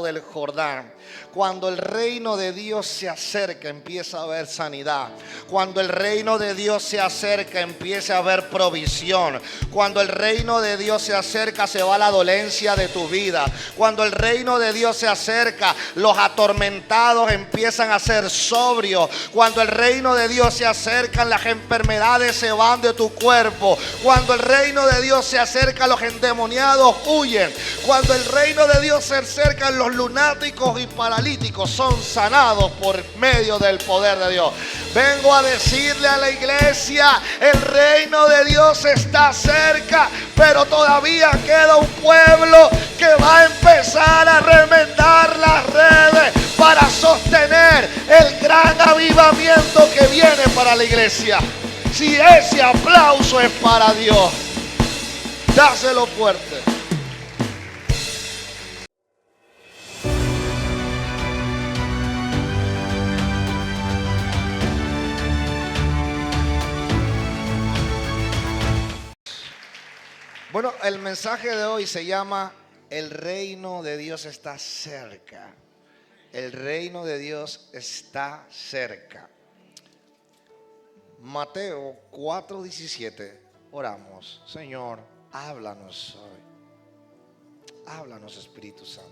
del Jordán. Cuando el reino de Dios se acerca, empieza a haber sanidad. Cuando el reino de Dios se acerca, empieza a haber provisión. Cuando el reino de Dios se acerca, se va la dolencia de tu vida. Cuando el reino de Dios se acerca, los atormentados empiezan a ser sobrios. Cuando el reino de Dios se acerca, las enfermedades se van de tu cuerpo. Cuando el reino de Dios se acerca, los endemoniados huyen. Cuando el reino de Dios se acerca, los lunáticos y paralíticos son sanados por medio del poder de Dios. Vengo a decirle a la iglesia: el reino de Dios está cerca, pero todavía queda un pueblo que va a empezar a remendar las redes para sostener el gran avivamiento que viene para la iglesia. Si ese aplauso es para Dios, dáselo fuerte. Bueno, el mensaje de hoy se llama: el reino de Dios está cerca. El reino de Dios está cerca. Mateo 4:17. Oramos. Señor, háblanos hoy. Háblanos, Espíritu Santo.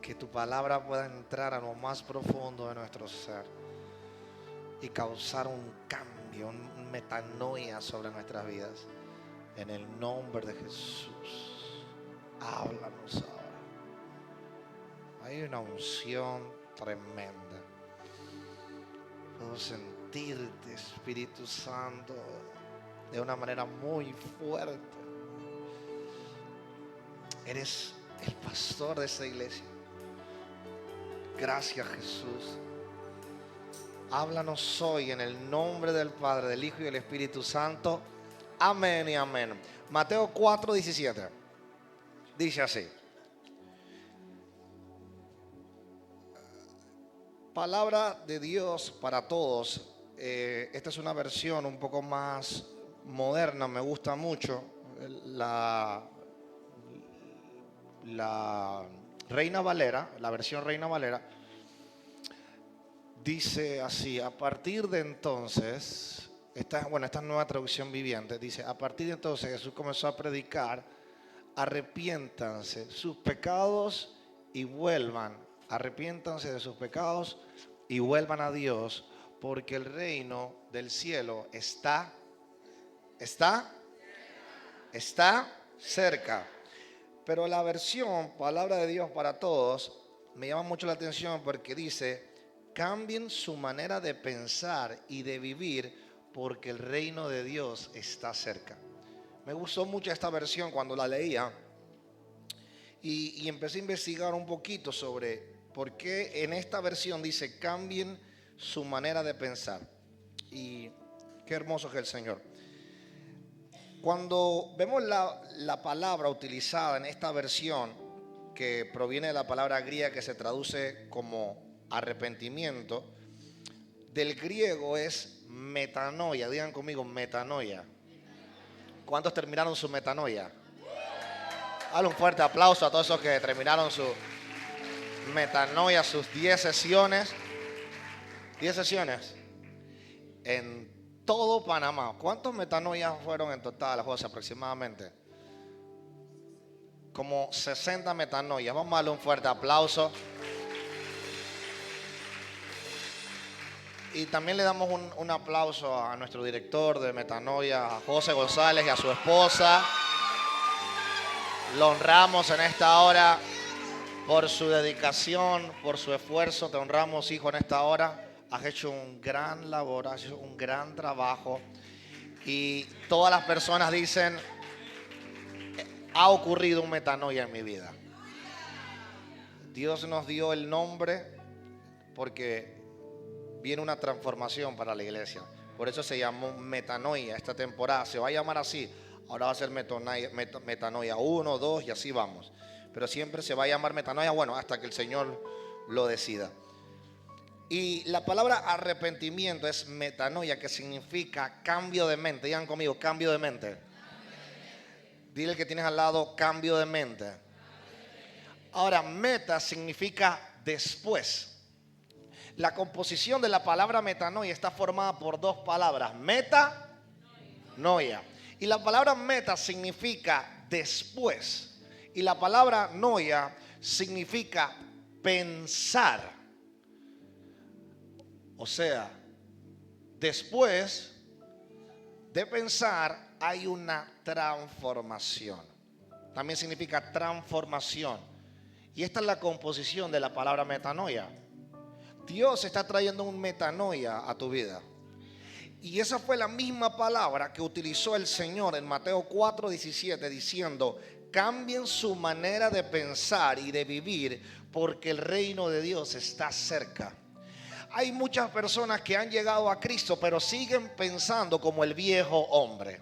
Que tu palabra pueda entrar a lo más profundo de nuestro ser y causar un cambio, un metanoia sobre nuestras vidas. En el nombre de Jesús, háblanos ahora. Hay una unción tremenda. Puedo sentirte, Espíritu Santo, de una manera muy fuerte. Eres el pastor de esta iglesia. Gracias, Jesús. Háblanos hoy en el nombre del Padre, del Hijo y del Espíritu Santo. Amén y amén. Mateo 4:17 dice así: palabra de Dios para todos. Esta es una versión un poco más moderna, me gusta mucho. La Reina Valera, la versión Reina Valera, dice así: a partir de entonces, esta nueva traducción viviente, dice: a partir de entonces Jesús comenzó a predicar: arrepiéntanse sus pecados y vuelvan, arrepiéntanse de sus pecados y vuelvan a Dios, porque el reino del cielo está cerca. Pero la versión palabra de Dios para todos me llama mucho la atención porque dice: cambien su manera de pensar y de vivir, porque el reino de Dios está cerca. Me gustó mucho esta versión cuando la leía y empecé a investigar un poquito sobre por qué en esta versión dice: cambien su manera de pensar. Y qué hermoso es el Señor. Cuando vemos la palabra utilizada en esta versión, que proviene de la palabra griega que se traduce como arrepentimiento, del griego es metanoia. Digan conmigo: metanoia. ¿Cuántos terminaron su metanoia? Dale un fuerte aplauso a todos esos que terminaron su metanoia, sus 10 sesiones. 10 sesiones en todo Panamá. ¿Cuántos metanoias fueron en total, José, aproximadamente? Como 60 metanoias. Vamos a darle un fuerte aplauso. Y también le damos un aplauso a nuestro director de metanoia, a José González, y a su esposa. Lo honramos en esta hora por su dedicación, por su esfuerzo. Te honramos, hijo, en esta hora. Has hecho un gran labor, has hecho un gran trabajo. Y todas las personas dicen: ha ocurrido un metanoia en mi vida. Dios nos dio el nombre porque viene una transformación para la iglesia. Por eso se llamó metanoia esta temporada. Se va a llamar así. Ahora va a ser metanoia 1, 2 y así vamos. Pero siempre se va a llamar metanoia, bueno, hasta que el Señor lo decida. Y la palabra arrepentimiento es metanoia, que significa cambio de mente. Digan conmigo: cambio de mente. Dile al que tienes al lado: cambio de mente. Ahora, meta significa después. La composición de la palabra metanoia está formada por dos palabras: meta, noia. Y la palabra meta significa después. Y la palabra noia significa pensar. O sea, después de pensar hay una transformación. También significa transformación. Y esta es la composición de la palabra metanoia. Dios está trayendo un metanoia a tu vida. Y esa fue la misma palabra que utilizó el Señor en Mateo 4:17, diciendo: cambien su manera de pensar y de vivir, porque el reino de Dios está cerca. Hay muchas personas que han llegado a Cristo, pero siguen pensando como el viejo hombre.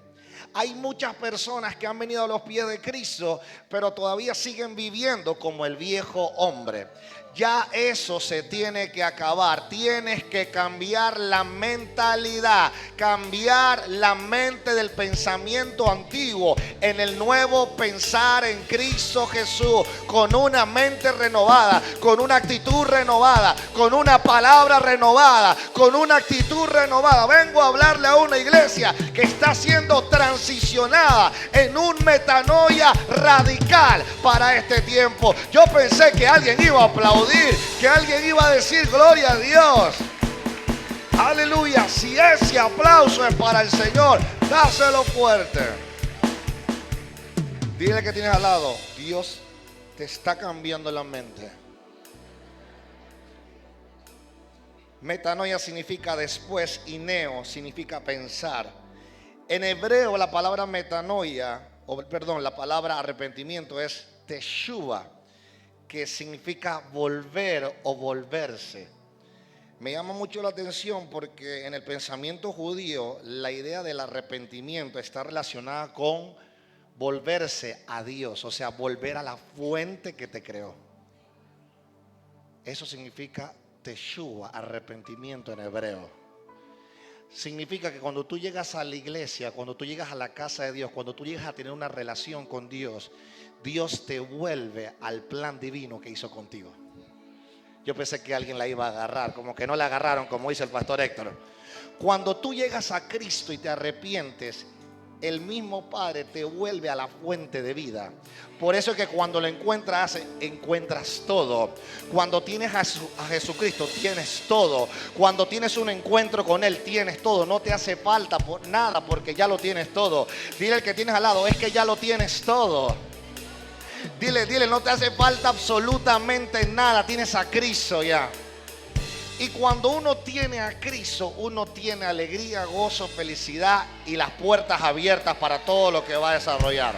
Hay muchas personas que han venido a los pies de Cristo, pero todavía siguen viviendo como el viejo hombre. Ya eso se tiene que acabar. Tienes que cambiar la mentalidad, cambiar la mente del pensamiento antiguo en el nuevo pensar en Cristo Jesús, con una mente renovada, con una actitud renovada, con una palabra renovada, con una actitud renovada. Vengo a hablarle a una iglesia que está siendo transicionada en un metanoia radical para este tiempo. Yo pensé que alguien iba a aplaudir, que alguien iba a decir gloria a Dios. Aleluya. Si ese aplauso es para el Señor, dáselo fuerte. Dile que tienes al lado: Dios te está cambiando la mente. Metanoia significa después y neo significa pensar. En hebreo la palabra metanoia, la palabra arrepentimiento es teshuva, que significa volver o volverse. Me llama mucho la atención porque en el pensamiento judío la idea del arrepentimiento está relacionada con volverse a Dios, o sea, volver a la fuente que te creó. Eso significa teshuva, arrepentimiento en hebreo. Significa que cuando tú llegas a la iglesia, cuando tú llegas a la casa de Dios, cuando tú llegas a tener una relación con Dios, Dios te vuelve al plan divino que hizo contigo. Yo pensé que alguien la iba a agarrar, como que no la agarraron, como dice el pastor Héctor. Cuando tú llegas a Cristo y te arrepientes, el mismo Padre te vuelve a la fuente de vida. Por eso es que cuando lo encuentras todo. Cuando tienes a Jesucristo, tienes todo. Cuando tienes un encuentro con Él, tienes todo. No te hace falta por nada, porque ya lo tienes todo. Dile al que tienes al lado: es que ya lo tienes todo. Dile, no te hace falta absolutamente nada. Tienes a Cristo ya. Y cuando uno tiene a Cristo, uno tiene alegría, gozo, felicidad y las puertas abiertas para todo lo que va a desarrollar.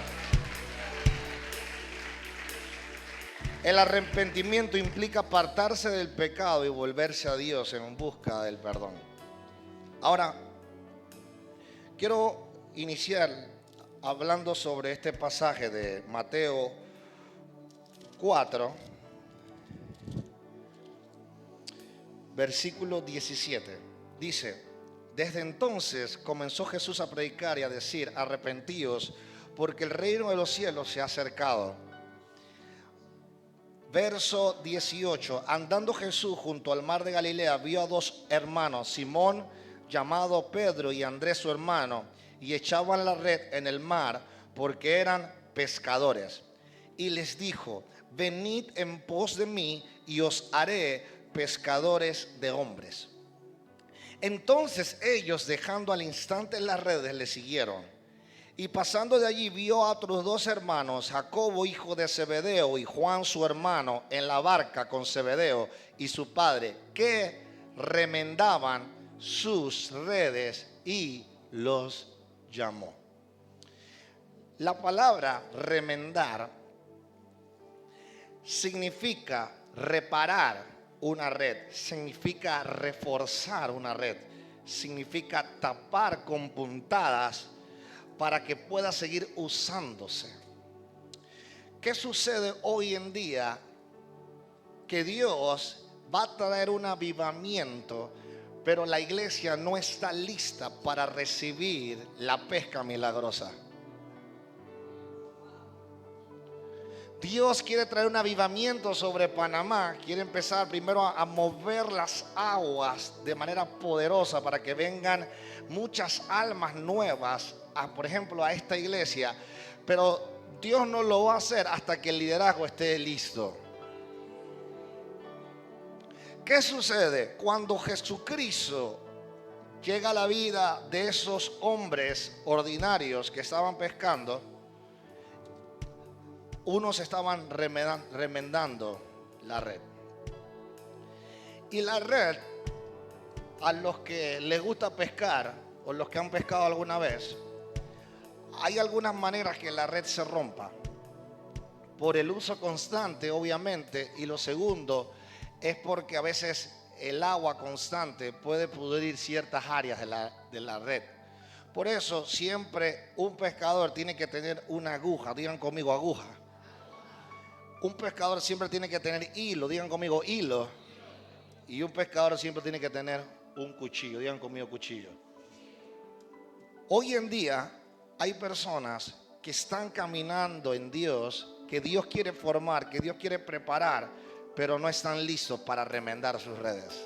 El arrepentimiento implica apartarse del pecado y volverse a Dios en busca del perdón. Ahora, quiero iniciar hablando sobre este pasaje de Mateo 4, versículo 17. Dice: desde entonces comenzó Jesús a predicar y a decir: arrepentíos, porque el reino de los cielos se ha acercado. Verso 18. Andando Jesús junto al mar de Galilea, vio a dos hermanos, Simón llamado Pedro y Andrés su hermano, y echaban la red en el mar porque eran pescadores. Y les dijo: venid en pos de mí y os haré pescadores de hombres. Entonces ellos, dejando al instante las redes, le siguieron. Y pasando de allí vio a otros dos hermanos, Jacobo hijo de Zebedeo y Juan su hermano, en la barca con Zebedeo y su padre, que remendaban sus redes, y los llamó. La palabra remendar significa reparar una red, significa reforzar una red, significa tapar con puntadas para que pueda seguir usándose. ¿Qué sucede hoy en día? Que Dios va a traer un avivamiento, pero la iglesia no está lista para recibir la pesca milagrosa. Dios quiere traer un avivamiento sobre Panamá. Quiere empezar primero a mover las aguas de manera poderosa para que vengan muchas almas nuevas, por ejemplo, a esta iglesia. Pero Dios no lo va a hacer hasta que el liderazgo esté listo. ¿Qué sucede? Cuando Jesucristo llega a la vida de esos hombres ordinarios que estaban pescando, unos estaban remendando la red. Y la red, a los que les gusta pescar o los que han pescado alguna vez, hay algunas maneras que la red se rompa por el uso constante, obviamente, y lo segundo es porque a veces el agua constante puede pudrir ciertas áreas de la red. Por eso siempre un pescador tiene que tener una aguja. Digan conmigo, aguja. Un pescador siempre tiene que tener hilo. Digan conmigo, hilo. Y un pescador siempre tiene que tener un cuchillo. Digan conmigo, cuchillo. Hoy en día hay personas que están caminando en Dios, que Dios quiere formar, que Dios quiere preparar, pero no están listos para remendar sus redes.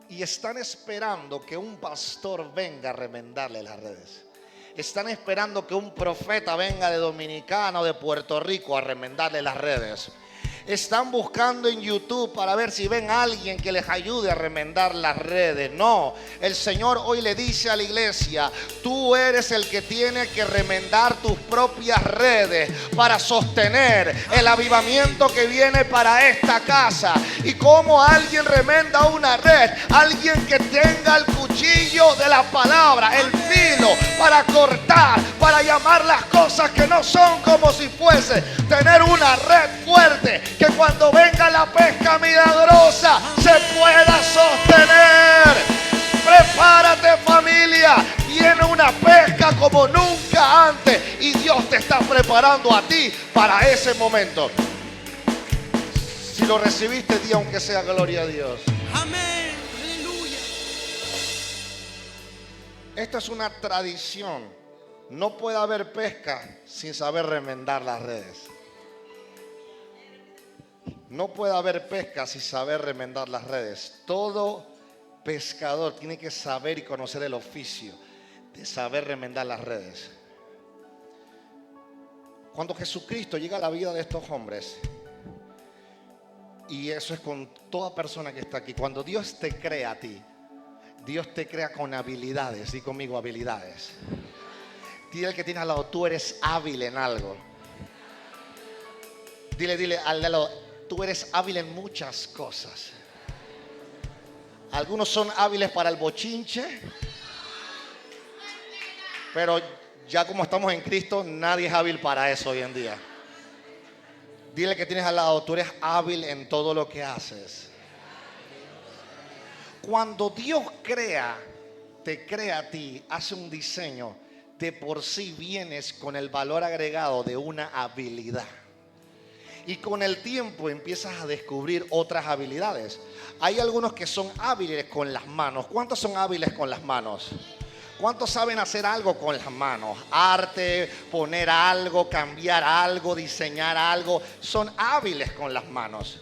Y están esperando que un pastor venga a remendarle las redes. Están esperando que un profeta venga de Dominicana o de Puerto Rico a remendarle las redes. Están buscando en YouTube para ver si ven a alguien que les ayude a remendar las redes. No, el Señor hoy le dice a la iglesia: tú eres el que tiene que remendar tus propias redes para sostener el avivamiento que viene para esta casa. Y como alguien remenda una red, alguien que tenga el cuchillo de la palabra, el filo para cortar, para llamar las cosas que no son como si fuese. Tener una red fuerte que cuando venga la pesca milagrosa se pueda sostener. Prepárate, familia, viene una pesca como nunca antes y Dios te está preparando a ti para ese momento. Si lo recibiste, di aunque sea gloria a Dios. Amén. Aleluya. Esto es una tradición. No puede haber pesca sin saber remendar las redes. No puede haber pesca sin saber remendar las redes. Todo pescador tiene que saber y conocer el oficio de saber remendar las redes. Cuando Jesucristo llega a la vida de estos hombres, y eso es con toda persona que está aquí, cuando Dios te crea a ti, Dios te crea con habilidades. Di conmigo, habilidades. Dile al que tiene al lado: tú eres hábil en algo. Dile al de lado: tú eres hábil en muchas cosas. Algunos son hábiles para el bochinche, pero ya como estamos en Cristo, nadie es hábil para eso hoy en día. Dile que tienes al lado: tú eres hábil en todo lo que haces. Cuando Dios te crea a ti, hace un diseño, de por sí vienes con el valor agregado de una habilidad. Y con el tiempo empiezas a descubrir otras habilidades. Hay algunos que son hábiles con las manos. ¿Cuántos son hábiles con las manos? ¿Cuántos saben hacer algo con las manos? Arte, poner algo, cambiar algo, diseñar algo. Son hábiles con las manos.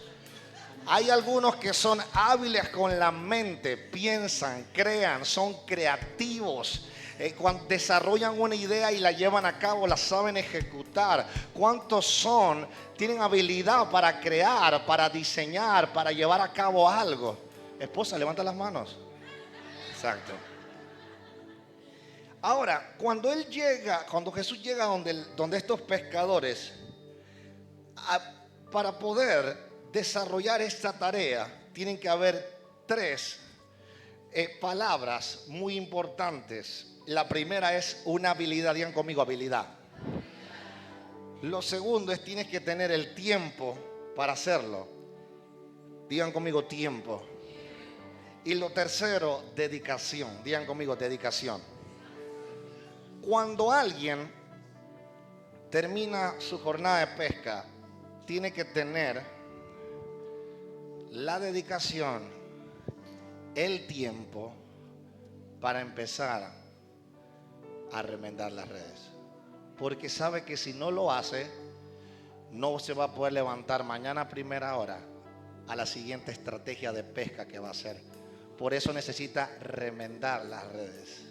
Hay algunos que son hábiles con la mente. Piensan, crean, son creativos. Cuando desarrollan una idea y la llevan a cabo, la saben ejecutar. ¿Cuántos tienen habilidad para crear, para diseñar, para llevar a cabo algo? Esposa, levanta las manos. Exacto. Ahora, cuando Jesús llega donde estos pescadores, para poder desarrollar esta tarea, tienen que haber tres palabras muy importantes. La primera es una habilidad. Digan conmigo, habilidad. Lo segundo es: tienes que tener el tiempo para hacerlo. Digan conmigo, tiempo. Y lo tercero, dedicación. Digan conmigo, dedicación. Cuando alguien termina su jornada de pesca, tiene que tener la dedicación, el tiempo para empezar a remendar las redes. Porque sabe que si no lo hace, no se va a poder levantar mañana a primera hora a la siguiente estrategia de pesca que va a hacer. Por eso necesita remendar las redes.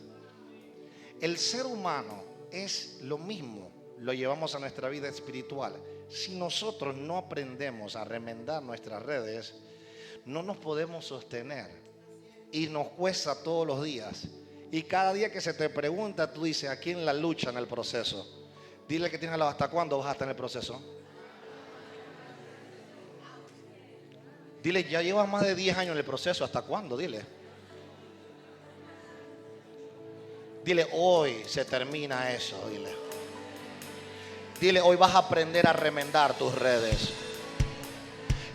El ser humano es lo mismo, lo llevamos a nuestra vida espiritual. Si nosotros no aprendemos a remendar nuestras redes, no nos podemos sostener y nos cuesta todos los días. Y cada día que se te pregunta, tú dices, aquí en la lucha, en el proceso. Dile que tienes al lado, ¿hasta cuándo vas a estar en el proceso? Dile, ya llevas más de 10 años en el proceso, ¿hasta cuándo? Dile. Dile, hoy se termina eso, dile. Dile, hoy vas a aprender a remendar tus redes.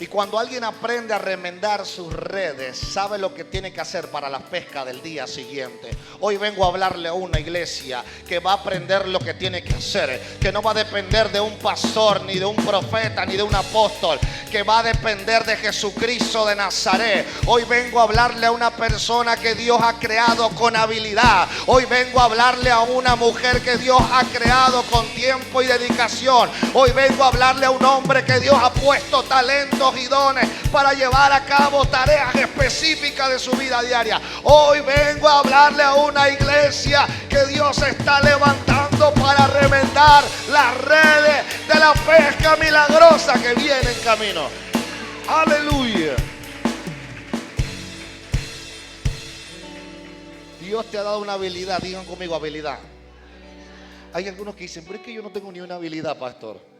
Y cuando alguien aprende a remendar sus redes, sabe lo que tiene que hacer para la pesca del día siguiente. Hoy vengo a hablarle a una iglesia que va a aprender lo que tiene que hacer, que no va a depender de un pastor, ni de un profeta, ni de un apóstol, que va a depender de Jesucristo de Nazaret. Hoy vengo a hablarle a una persona que Dios ha creado con habilidad. Hoy vengo a hablarle a una mujer que Dios ha creado con tiempo y dedicación. Hoy vengo a hablarle a un hombre que Dios ha puesto talentos y dones para llevar a cabo tareas específicas de su vida diaria. Hoy vengo a hablarle a una iglesia que Dios está levantando para remendar las redes de la pesca milagrosa que viene en camino. Aleluya. Dios te ha dado una habilidad. Digan conmigo, habilidad. Hay algunos que dicen, pero es que yo no tengo ni una habilidad, pastor.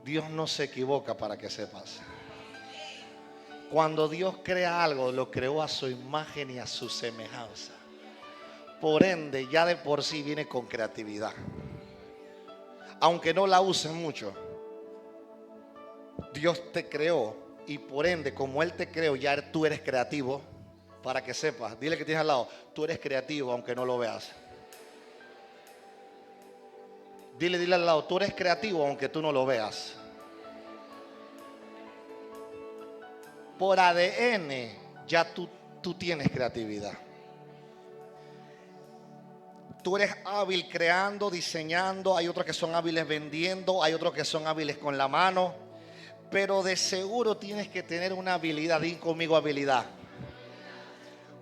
Dios no se equivoca, para que sepas. Cuando Dios crea algo, lo creó a su imagen y a su semejanza. Por ende, ya de por sí viene con creatividad. Aunque no la uses mucho, Dios te creó y por ende, como Él te creó, ya tú eres creativo. Para que sepas, dile que tienes al lado, tú eres creativo aunque no lo veas. Dile al lado, tú eres creativo aunque tú no lo veas. Por ADN ya tú tienes creatividad. Tú eres hábil creando, diseñando. Hay otros que son hábiles vendiendo. Hay otros que son hábiles con la mano. Pero de seguro tienes que tener una habilidad. Di conmigo, habilidad.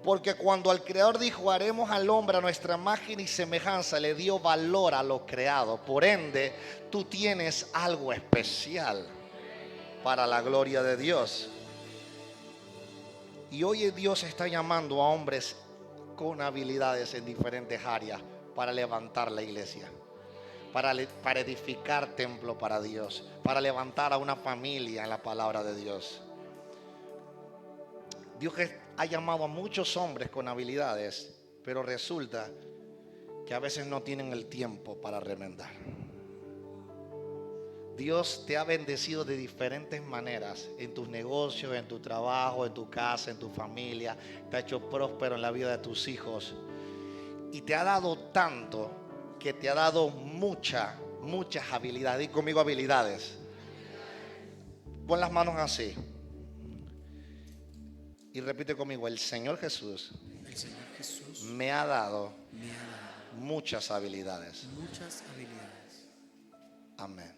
Porque cuando el Creador dijo, haremos al hombre a nuestra imagen y semejanza, le dio valor a lo creado. Por ende, tú tienes algo especial para la gloria de Dios. Y hoy Dios está llamando a hombres con habilidades en diferentes áreas para levantar la iglesia, para edificar templo para Dios, para levantar a una familia en la palabra de Dios. Dios ha llamado a muchos hombres con habilidades, pero resulta que a veces no tienen el tiempo para remendar. Dios te ha bendecido de diferentes maneras en tus negocios, en tu trabajo, en tu casa, en tu familia. Te ha hecho próspero en la vida de tus hijos. Y te ha dado tanto que te ha dado muchas habilidades. Di conmigo, habilidades. Pon las manos así. Y repite conmigo, el Señor Jesús me ha dado muchas habilidades. Amén.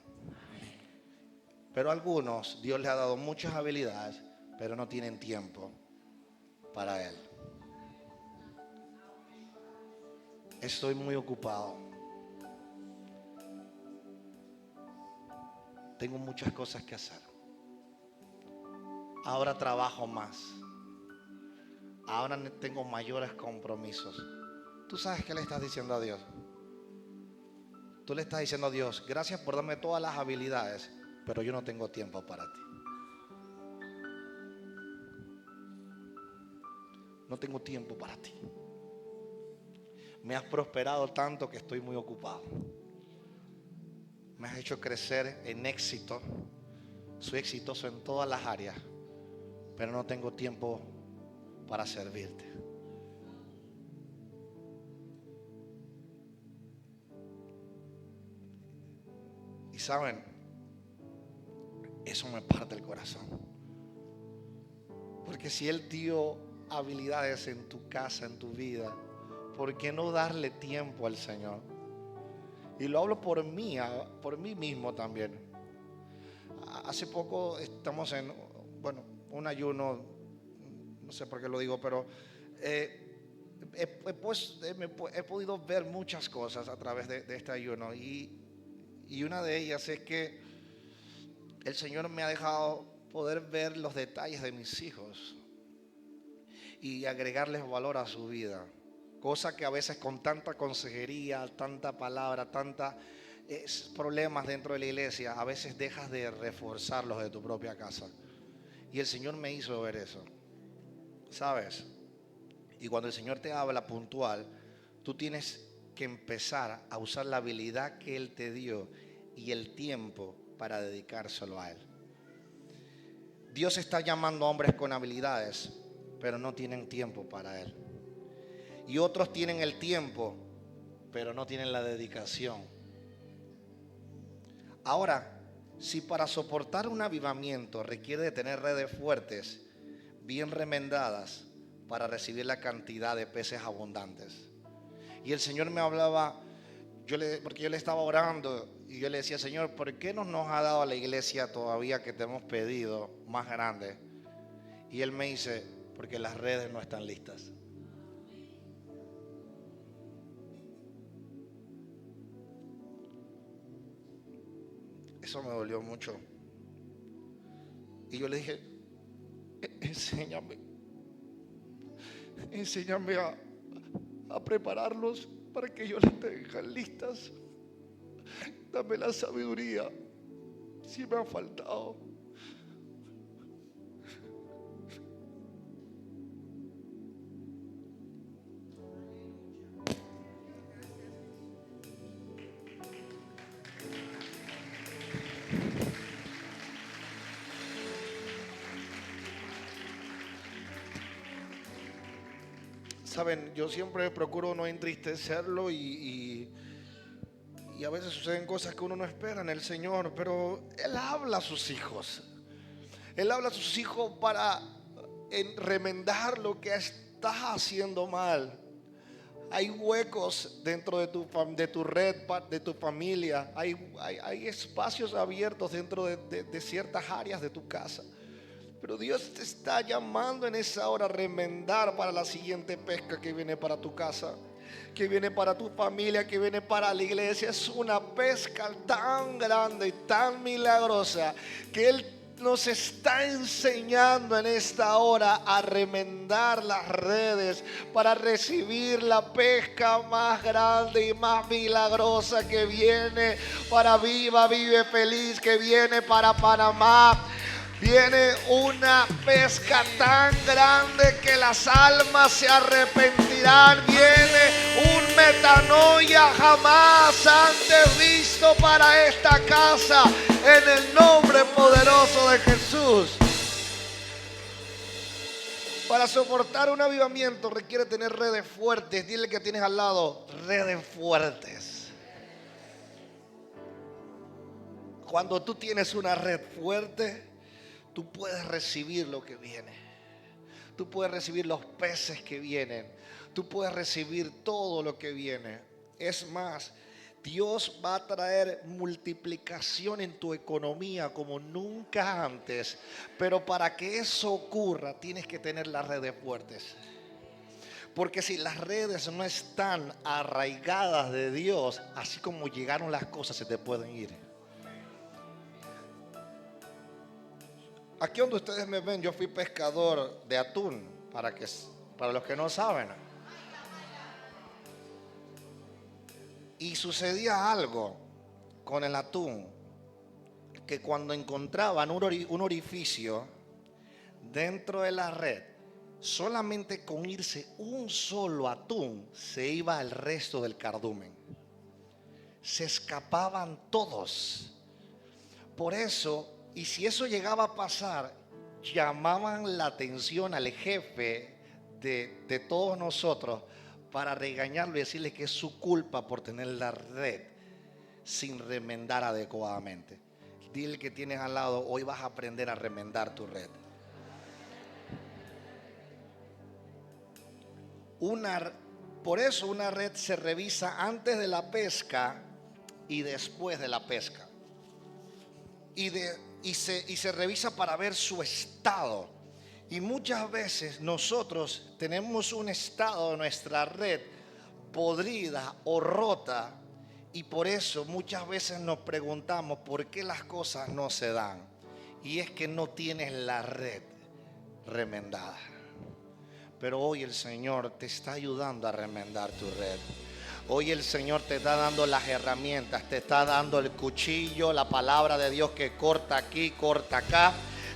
Pero a algunos Dios les ha dado muchas habilidades, pero no tienen tiempo para Él. Estoy muy ocupado. Tengo muchas cosas que hacer. Ahora trabajo más. Ahora tengo mayores compromisos. ¿Tú sabes qué le estás diciendo a Dios? Tú le estás diciendo a Dios, gracias por darme todas las habilidades, pero yo no tengo tiempo para ti. No tengo tiempo para ti. Me has prosperado tanto que estoy muy ocupado. Me has hecho crecer en éxito. Soy exitoso en todas las áreas, pero no tengo tiempo para servirte. Y saben, eso me parte el corazón. Porque si Él dio habilidades en tu casa, en tu vida, ¿por qué no darle tiempo al Señor? Y lo hablo por mí mismo también. Hace poco estamos en, un ayuno, no sé por qué lo digo, pero he podido ver muchas cosas a través de este ayuno. Y una de ellas es que el Señor me ha dejado poder ver los detalles de mis hijos y agregarles valor a su vida. Cosa que a veces con tanta consejería, tanta palabra, tantos problemas dentro de la iglesia, a veces dejas de reforzarlos de tu propia casa. Y el Señor me hizo ver eso, ¿sabes? Y cuando el Señor te habla puntual, tú tienes que empezar a usar la habilidad que Él te dio y el tiempo para dedicárselo a Él. Dios está llamando a hombres con habilidades, pero no tienen tiempo para Él. Y otros tienen el tiempo, pero no tienen la dedicación. Ahora, si para soportar un avivamiento requiere de tener redes fuertes, bien remendadas, para recibir la cantidad de peces abundantes. Y el Señor me hablaba, porque yo le estaba orando y yo le decía: Señor, ¿por qué no nos ha dado a la iglesia todavía que te hemos pedido más grande? Y Él me dice: porque las redes no están listas. Eso me dolió mucho. Y yo le dije: enséñame a prepararlos para que yo las tenga listas. Dame la sabiduría si me ha faltado. Saben, yo siempre procuro no entristecerlo y a veces suceden cosas que uno no espera en el Señor, pero Él habla a sus hijos. Él habla a sus hijos para remendar lo que estás haciendo mal. Hay huecos dentro de tu red, de tu familia. Hay espacios abiertos dentro de ciertas áreas de tu casa. Pero Dios te está llamando en esa hora a remendar para la siguiente pesca que viene para tu casa, que viene para tu familia, que viene para la iglesia. Es una pesca tan grande y tan milagrosa que Él nos está enseñando en esta hora a remendar las redes para recibir la pesca más grande y más milagrosa que viene para Viva, Vive Feliz, que viene para Panamá. Viene una pesca tan grande que las almas se arrepentirán. Viene un metanoia jamás antes visto para esta casa, en el nombre poderoso de Jesús. Para soportar un avivamiento requiere tener redes fuertes. Dile que tienes al lado: redes fuertes. Cuando tú tienes una red fuerte, tú puedes recibir lo que viene. Tú puedes recibir los peces que vienen. Tú puedes recibir todo lo que viene. Es más, Dios va a traer multiplicación en tu economía como nunca antes. Pero para que eso ocurra, tienes que tener las redes fuertes. Porque si las redes no están arraigadas de Dios, así como llegaron las cosas, se te pueden ir. Aquí donde ustedes me ven, yo fui pescador de atún, para los que no saben. Y sucedía algo con el atún, que cuando encontraban un orificio dentro de la red, solamente con irse un solo atún, se iba el resto del cardumen. Se escapaban todos. Por eso, y si eso llegaba a pasar, llamaban la atención al jefe de todos nosotros para regañarlo y decirle que es su culpa por tener la red sin remendar adecuadamente. Dile que tienes al lado: hoy vas a aprender a remendar tu red. Por eso una red se revisa antes de la pesca y después de la pesca. Y se revisa para ver su estado. Y muchas veces nosotros tenemos un estado de nuestra red podrida o rota. Y por eso muchas veces nos preguntamos por qué las cosas no se dan. Y es que no tienes la red remendada. Pero hoy el Señor te está ayudando a remendar tu red. Hoy el Señor te está dando las herramientas, te está dando el cuchillo, la palabra de Dios que corta aquí, corta acá.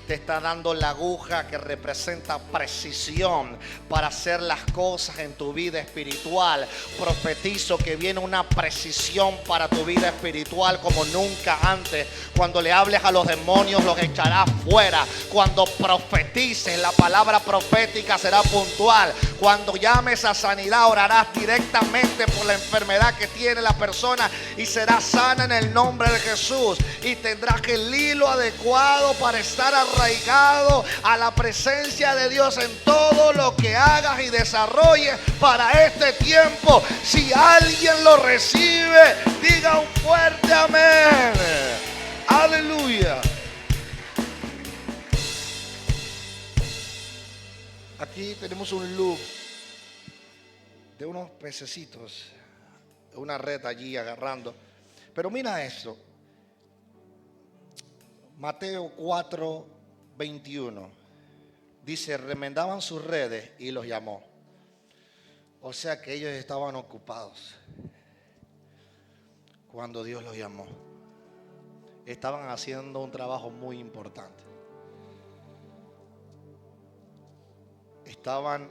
Te está dando la aguja que representa precisión para hacer las cosas en tu vida espiritual. Profetizo que viene una precisión para tu vida espiritual como nunca antes. Cuando le hables a los demonios, los echarás fuera. Cuando profetices, la palabra profética será puntual. Cuando llames a sanidad, orarás directamente por la enfermedad que tiene la persona y será sana en el nombre de Jesús. Y tendrás el hilo adecuado para estar arraigado a la presencia de Dios en todo lo que hagas y desarrolles para este tiempo. Si alguien lo recibe, diga un fuerte amén. Aleluya. Aquí tenemos un loop de unos pececitos, una red allí agarrando. Pero mira esto. Mateo 4:21 dice: remendaban sus redes y los llamó. O sea que ellos estaban ocupados cuando Dios los llamó. Estaban haciendo un trabajo muy importante. Estaban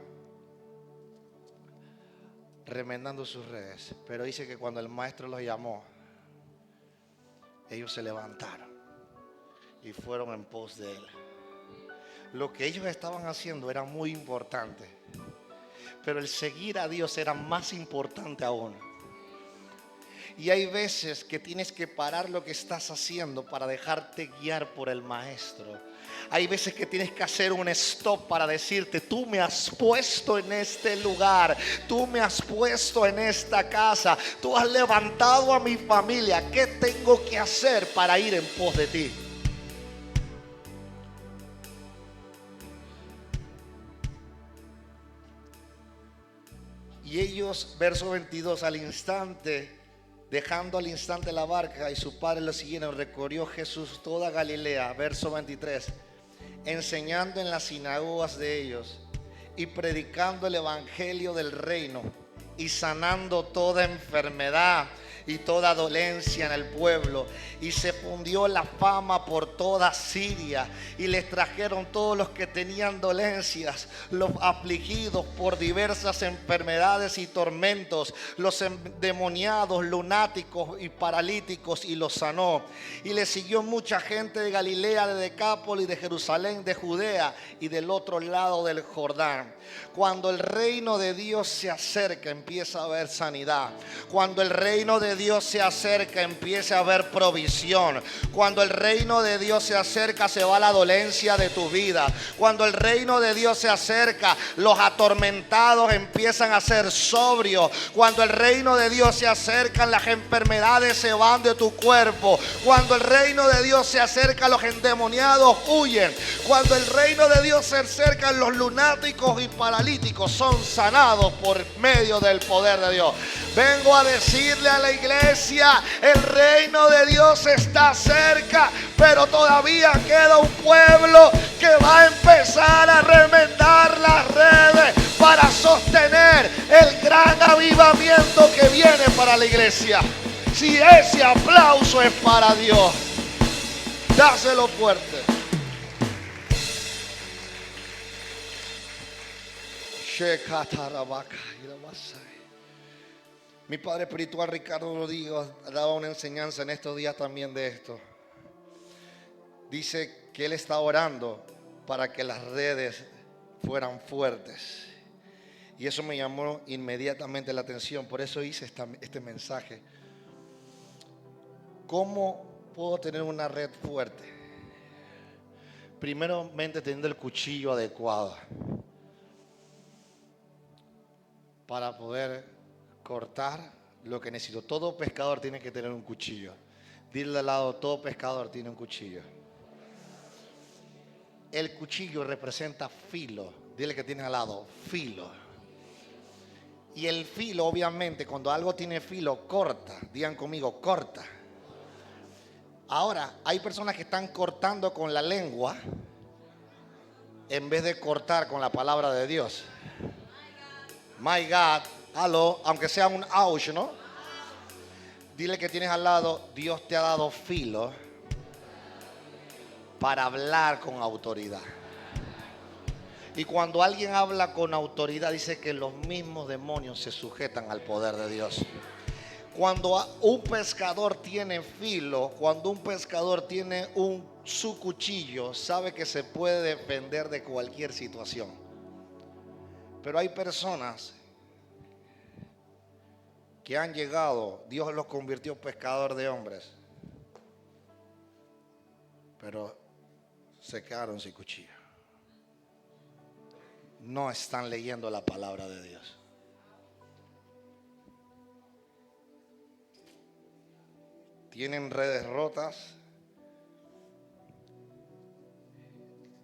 remendando sus redes. Pero dice que cuando el maestro los llamó, ellos se levantaron y fueron en pos de él. Lo que ellos estaban haciendo era muy importante, pero el seguir a Dios era más importante aún. Y hay veces que tienes que parar lo que estás haciendo para dejarte guiar por el maestro. Hay veces que tienes que hacer un stop para decirte: tú me has puesto en este lugar, tú me has puesto en esta casa, tú has levantado a mi familia. ¿Qué tengo que hacer para ir en pos de ti? Y ellos, verso 22, dejando al instante la barca y su padre lo siguieron, recorrió Jesús toda Galilea, verso 23, enseñando en las sinagogas de ellos y predicando el evangelio del reino y sanando toda enfermedad y toda dolencia en el pueblo. Y se fundió la fama por toda Siria, y les trajeron todos los que tenían dolencias, los afligidos por diversas enfermedades y tormentos, los endemoniados, lunáticos y paralíticos, y los sanó. Y le siguió mucha gente de Galilea, de Decápolis, de Jerusalén, de Judea y del otro lado del Jordán. Cuando el reino de Dios se acerca, empieza a haber sanidad. Cuando el reino de Dios se acerca, empieza a haber provisión. Cuando el reino de Dios se acerca, se va la dolencia de tu vida. Cuando el reino de Dios se acerca, los atormentados empiezan a ser sobrios. Cuando el reino de Dios se acerca, las enfermedades se van de tu cuerpo. Cuando el reino de Dios se acerca, los endemoniados huyen. Cuando el reino de Dios se acerca, los lunáticos y paralíticos son sanados por medio del poder de Dios. Vengo a decirle a la iglesia: el reino de Dios está cerca, pero todavía queda un pueblo que va a empezar a remendar las redes para sostener el gran avivamiento que viene para la iglesia. Si ese aplauso es para Dios, dáselo fuerte. Mi padre espiritual Ricardo Rodríguez daba una enseñanza en estos días también de esto. Dice que él está orando para que las redes fueran fuertes. Y eso me llamó inmediatamente la atención. Por eso hice este mensaje. ¿Cómo puedo tener una red fuerte? Primeramente teniendo el cuchillo adecuado. para poder cortar lo que necesito. Todo pescador tiene que tener un cuchillo. Dile al lado, todo pescador tiene un cuchillo. El cuchillo representa filo. Dile que tienes al lado, filo. Y el filo, obviamente, cuando algo tiene filo, corta. Digan conmigo, corta. Ahora, hay personas que están cortando con la lengua en vez de cortar con la palabra de Dios. My God, aló, aunque sea un ouch, ¿no? Dile que tienes al lado, Dios te ha dado filo para hablar con autoridad. Y cuando alguien habla con autoridad, dice que los mismos demonios se sujetan al poder de Dios. Cuando un pescador tiene filo, cuando un pescador tiene su cuchillo, sabe que se puede defender de cualquier situación. Pero hay personas que han llegado, Dios los convirtió en pescador de hombres, pero se quedaron sin cuchillo. No están leyendo la palabra de Dios. Tienen redes rotas.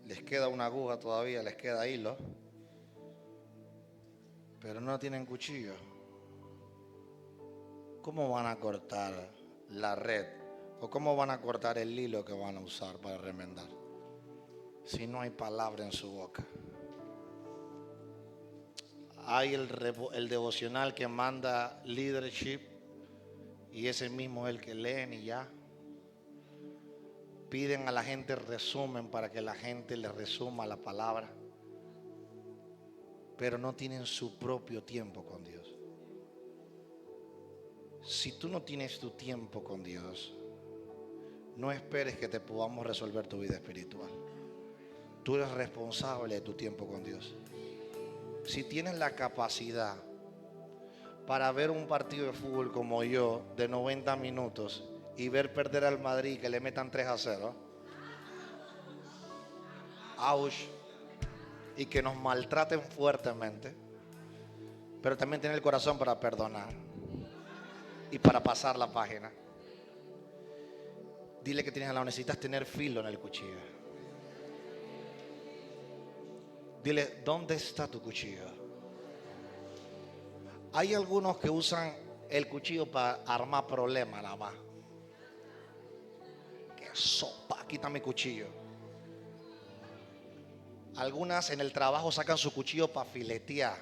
Les queda una aguja todavía, les queda hilo. Pero no tienen cuchillo. ¿Cómo van a cortar la red? ¿O cómo van a cortar el hilo que van a usar para remendar? Si no hay palabra en su boca. Hay el devocional que manda leadership. Y ese mismo es el que leen y ya. Piden a la gente resumen para que la gente le resuma la palabra. Pero no tienen su propio tiempo con Dios. Si tú no tienes tu tiempo con Dios, no esperes que te podamos resolver tu vida espiritual. Tú eres responsable de tu tiempo con Dios. Si tienes la capacidad para ver un partido de fútbol como yo de 90 minutos y ver perder al Madrid que le metan 3-0, ouch, y que nos maltraten fuertemente, pero también tener el corazón para perdonar y para pasar la página. Dile que tienes al lado, necesitas tener filo en el cuchillo. Dile, ¿dónde está tu cuchillo? Hay algunos que usan el cuchillo para armar problemas nada más. Que sopa, quita mi cuchillo. Algunas en el trabajo sacan su cuchillo para filetear.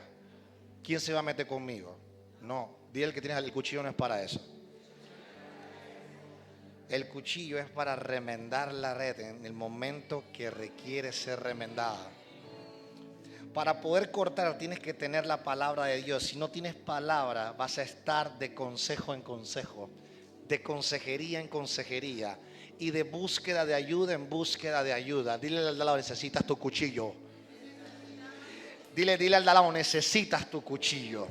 ¿Quién se va a meter conmigo? No, dile que tienes el cuchillo no es para eso. El cuchillo es para remendar la red en el momento que requiere ser remendada. Para poder cortar tienes que tener la palabra de Dios. Si no tienes palabra, vas a estar de consejo en consejo, de consejería en consejería y de búsqueda de ayuda en búsqueda de ayuda. Dile al de al lado, necesitas tu cuchillo. Dile al de al lado, necesitas tu cuchillo.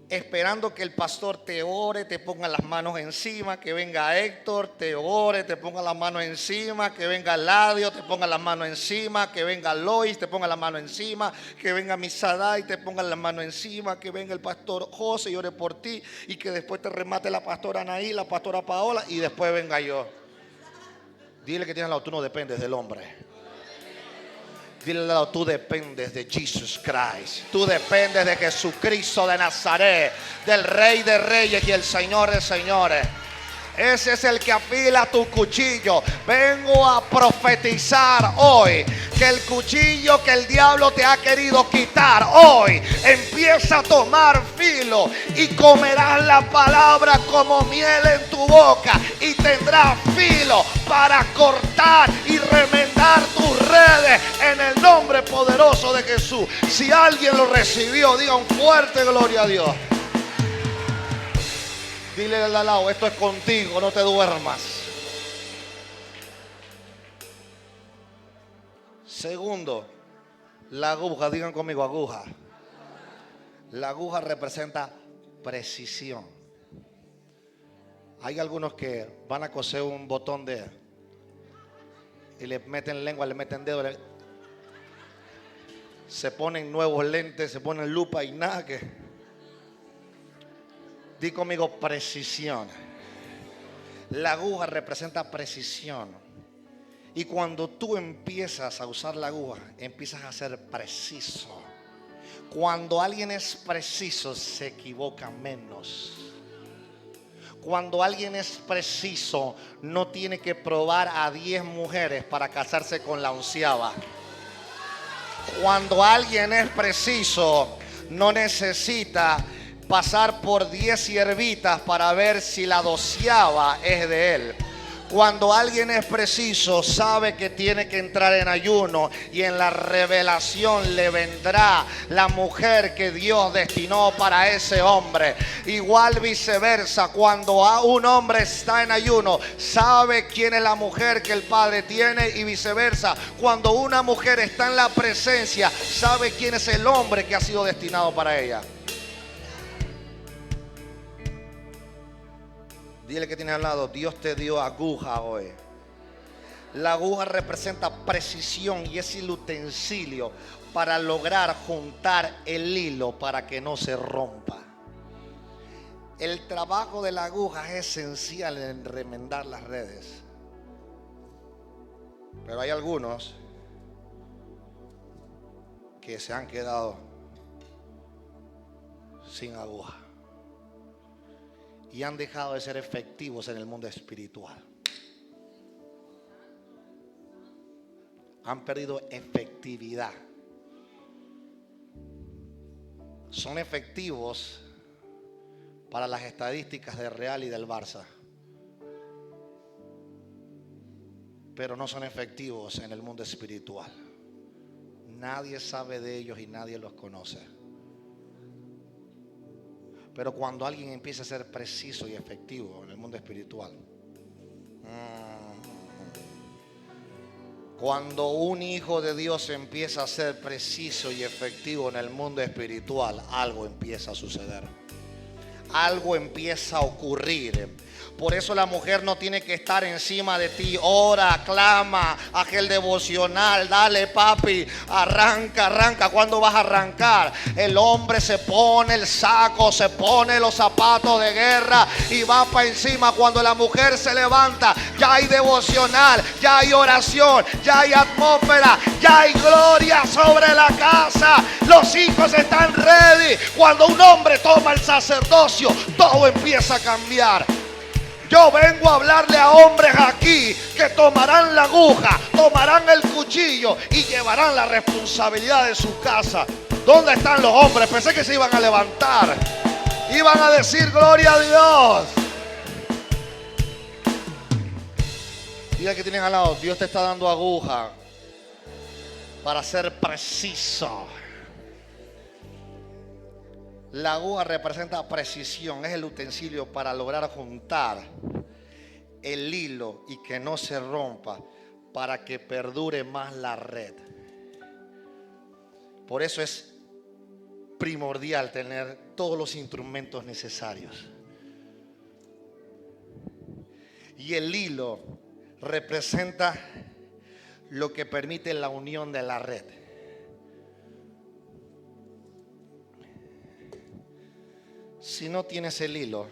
Esperando que el pastor te ore, te ponga las manos encima, que venga Héctor, te ore, te ponga las manos encima, que venga Ladio, te ponga las manos encima, que venga Lois, te ponga las manos encima, que venga Misadai, te ponga las manos encima, que venga el pastor José y ore por ti, y que después te remate la pastora Anaí, la pastora Paola, y después venga yo. Dile que tienes al lado, tú no dependes del hombre. Dile al lado, tú dependes de Jesus Christ. Tú dependes de Jesucristo de Nazaret, del Rey de Reyes y el Señor de Señores. Ese es el que afila tu cuchillo. Vengo a profetizar hoy que el cuchillo que el diablo te ha querido quitar hoy empieza a tomar filo y comerás la palabra como miel en tu boca y tendrás filo para cortar y remendar tus redes en el nombre poderoso de Jesús. Si alguien lo recibió, diga un fuerte gloria a Dios. Dile al lado, esto es contigo, no te duermas. Segundo, la aguja, digan conmigo, aguja. La aguja representa precisión. Hay algunos que van a coser un botón y le meten lengua, le meten dedo. Se ponen nuevos lentes, se ponen lupa y nada que. Di conmigo precisión. La aguja representa precisión. Y cuando tú empiezas a usar la aguja, empiezas a ser preciso. Cuando alguien es preciso, se equivoca menos. Cuando alguien es preciso, no tiene que probar a 10 mujeres para casarse con la 11ª. Cuando alguien es preciso, no necesita pasar por 10 siervitas para ver si la 12ª es de él. Cuando alguien es preciso, sabe que tiene que entrar en ayuno y en la revelación le vendrá la mujer que Dios destinó para ese hombre. Igual viceversa, cuando un hombre está en ayuno, sabe quién es la mujer que el Padre tiene, y viceversa. Cuando una mujer está en la presencia, sabe quién es el hombre que ha sido destinado para ella. Dile que tiene al lado: Dios te dio aguja hoy. La aguja representa precisión y es el utensilio para lograr juntar el hilo para que no se rompa. El trabajo de la aguja es esencial en remendar las redes. Pero hay algunos que se han quedado sin aguja y han dejado de ser efectivos en el mundo espiritual. Han perdido efectividad. Son efectivos para las estadísticas del Real y del Barça, pero no son efectivos en el mundo espiritual. Nadie sabe de ellos y nadie los conoce. Pero cuando alguien empieza a ser preciso y efectivo en el mundo espiritual, cuando un hijo de Dios empieza a ser preciso y efectivo en el mundo espiritual, algo empieza a suceder. Algo empieza a ocurrir. Por eso la mujer no tiene que estar encima de ti. Ora, clama, haz el devocional. Dale, papi, arranca. ¿Cuándo vas a arrancar? El hombre se pone el saco, se pone los zapatos de guerra y va para encima. Cuando la mujer se levanta, ya hay devocional, ya hay oración, ya hay atmósfera, ya hay gloria sobre la casa. Los hijos están ready. Cuando un hombre toma el sacerdocio, todo empieza a cambiar. Yo vengo a hablarle a hombres aquí que tomarán la aguja, tomarán el cuchillo y llevarán la responsabilidad de su casa. ¿Dónde están los hombres? Pensé que se iban a levantar. Iban a decir gloria a Dios. Diga que tienen al lado: Dios te está dando aguja para ser preciso. La aguja representa precisión, es el utensilio para lograr juntar el hilo y que no se rompa, para que perdure más la red. Por eso es primordial tener todos los instrumentos necesarios. Y el hilo representa lo que permite la unión de la red. Si no tienes el hilo,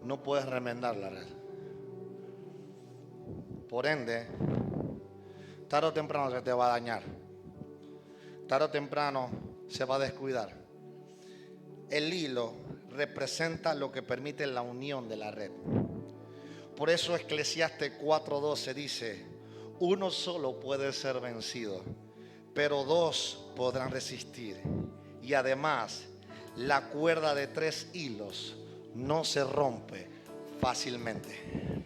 no puedes remendar la red. Por ende, tarde o temprano se te va a dañar. Tarde o temprano se va a descuidar. El hilo representa lo que permite la unión de la red. Por eso Eclesiastes 4:12 dice: uno solo puede ser vencido, pero dos podrán resistir. Y además, la cuerda de 3 hilos no se rompe fácilmente.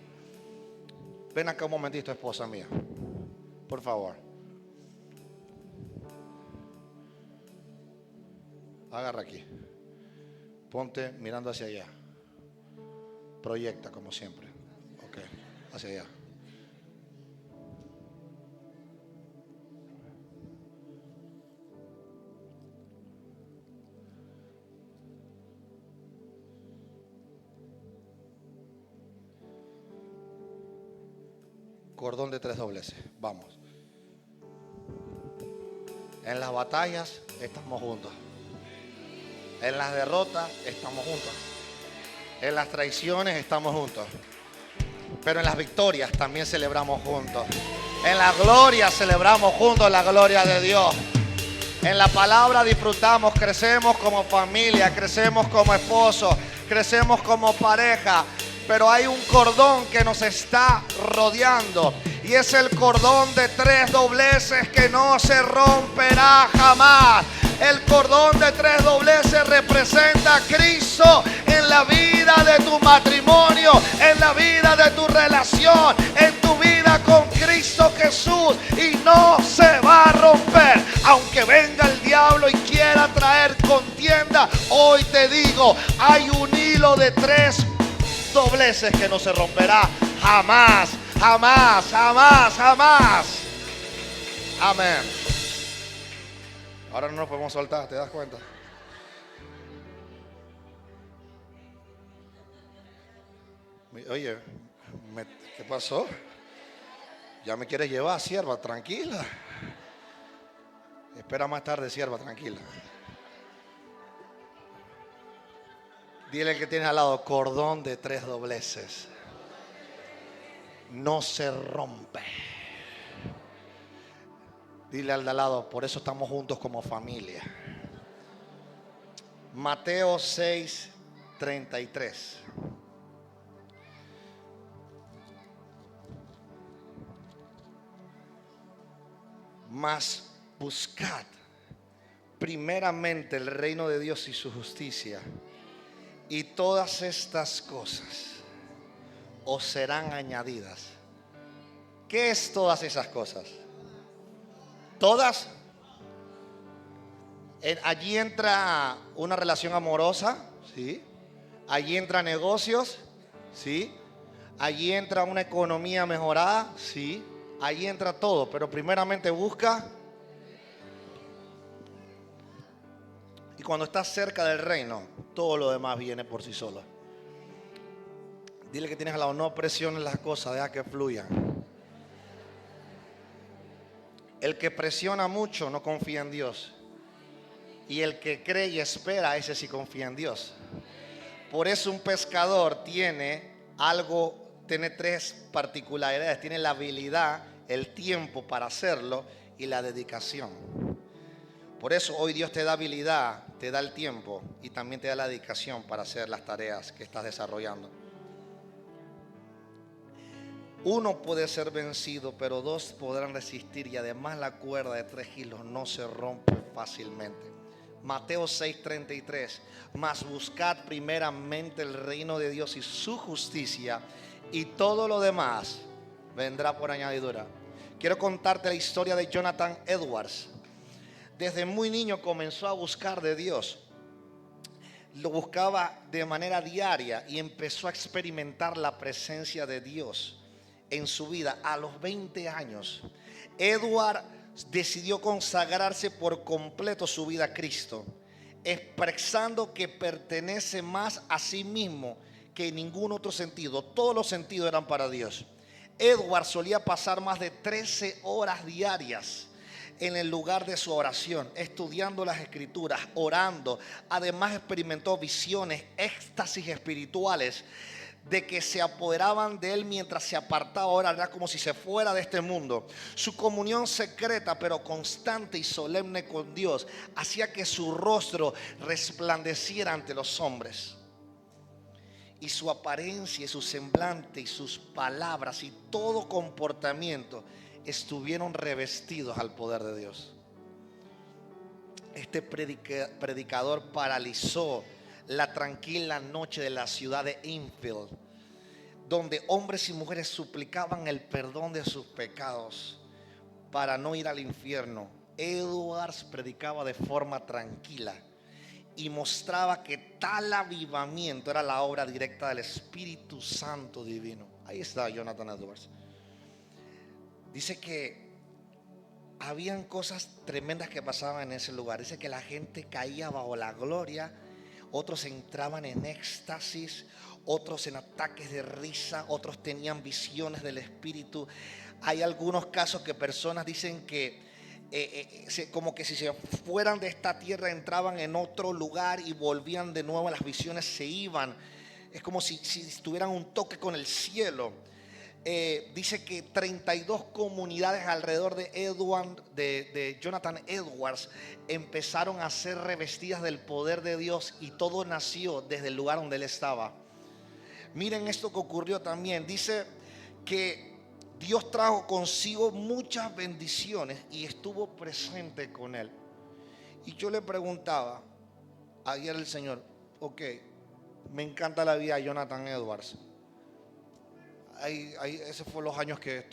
Ven acá un momentito, esposa mía, por favor. Agarra aquí. Ponte mirando hacia allá. Proyecta como siempre. Ok, hacia allá. Cordón de tres dobleces. Vamos. En las batallas estamos juntos. En las derrotas estamos juntos. En las traiciones estamos juntos. Pero en las victorias también celebramos juntos. En la gloria celebramos juntos la gloria de Dios. En la palabra disfrutamos, crecemos como familia, crecemos como esposos, crecemos como pareja. Pero hay un cordón que nos está rodeando. Y es el cordón de tres dobleces que no se romperá jamás. El cordón de tres dobleces representa a Cristo en la vida de tu matrimonio, en la vida de tu relación, en tu vida con Cristo Jesús. Y no se va a romper. Aunque venga el diablo y quiera traer contienda, hoy te digo, hay un hilo de tres dobleces que no se romperá jamás, jamás, jamás, jamás. Amén. Ahora no nos podemos soltar, ¿te das cuenta? Oye, ¿qué pasó? Ya me quieres llevar, sierva, tranquila. Espera más tarde, sierva, tranquila. Dile al que tiene al lado, cordón de tres dobleces. No se rompe. Dile al de al lado, por eso estamos juntos como familia. Mateo 6:33. Mas buscad primeramente el reino de Dios y su justicia, y todas estas cosas os serán añadidas. ¿Qué es todas esas cosas? Todas. Allí entra una relación amorosa, ¿sí? Allí entra negocios, ¿sí? Allí entra una economía mejorada, ¿sí? Allí entra todo, pero primeramente busca. Y cuando estás cerca del reino, todo lo demás viene por sí solo. Dile que tienes al lado, no presiones las cosas, deja que fluyan. El que presiona mucho no confía en Dios. Y el que cree y espera, ese sí confía en Dios. Por eso un pescador tiene tres particularidades. Tiene la habilidad, el tiempo para hacerlo y la dedicación. Por eso hoy Dios te da habilidad, te da el tiempo y también te da la dedicación para hacer las tareas que estás desarrollando. Uno puede ser vencido, pero dos podrán resistir, y además la cuerda de 3 kilos no se rompe fácilmente. Mateo 6:33. Mas buscad primeramente el reino de Dios y su justicia, y todo lo demás vendrá por añadidura. Quiero contarte la historia de Jonathan Edwards. Desde muy niño comenzó a buscar de Dios. Lo buscaba de manera diaria y empezó a experimentar la presencia de Dios en su vida. A los 20 años, Edward decidió consagrarse por completo su vida a Cristo, expresando que pertenece más a sí mismo que en ningún otro sentido. Todos los sentidos eran para Dios. Edward solía pasar más de 13 horas diarias en el lugar de su oración, estudiando las escrituras, orando. Además experimentó visiones, éxtasis espirituales de que se apoderaban de él mientras se apartaba. Ahora era como si se fuera de este mundo. Su comunión secreta pero constante y solemne con Dios hacía que su rostro resplandeciera ante los hombres. Y su apariencia y su semblante y sus palabras y todo comportamiento estuvieron revestidos al poder de Dios. Este predicador paralizó la tranquila noche de la ciudad de Enfield, donde hombres y mujeres suplicaban el perdón de sus pecados para no ir al infierno. Edwards predicaba de forma tranquila y mostraba que tal avivamiento era la obra directa del Espíritu Santo divino. Ahí está Jonathan Edwards. Dice que habían cosas tremendas que pasaban en ese lugar. Dice que la gente caía bajo la gloria. otros entraban en éxtasis, otros en ataques de risa, otros tenían visiones del Espíritu. Hay algunos casos que personas dicen que como que si se fueran de esta tierra entraban en otro lugar y volvían de nuevo, las visiones se iban. Es como si tuvieran un toque con el cielo. Dice que 32 comunidades alrededor de Jonathan Edwards empezaron a ser revestidas del poder de Dios, y todo nació desde el lugar donde él estaba. Miren esto que ocurrió también. Dice que Dios trajo consigo muchas bendiciones y estuvo presente con él. Y yo le preguntaba ayer al Señor, ok, me encanta la vida de Jonathan Edwards. Ese fue los años que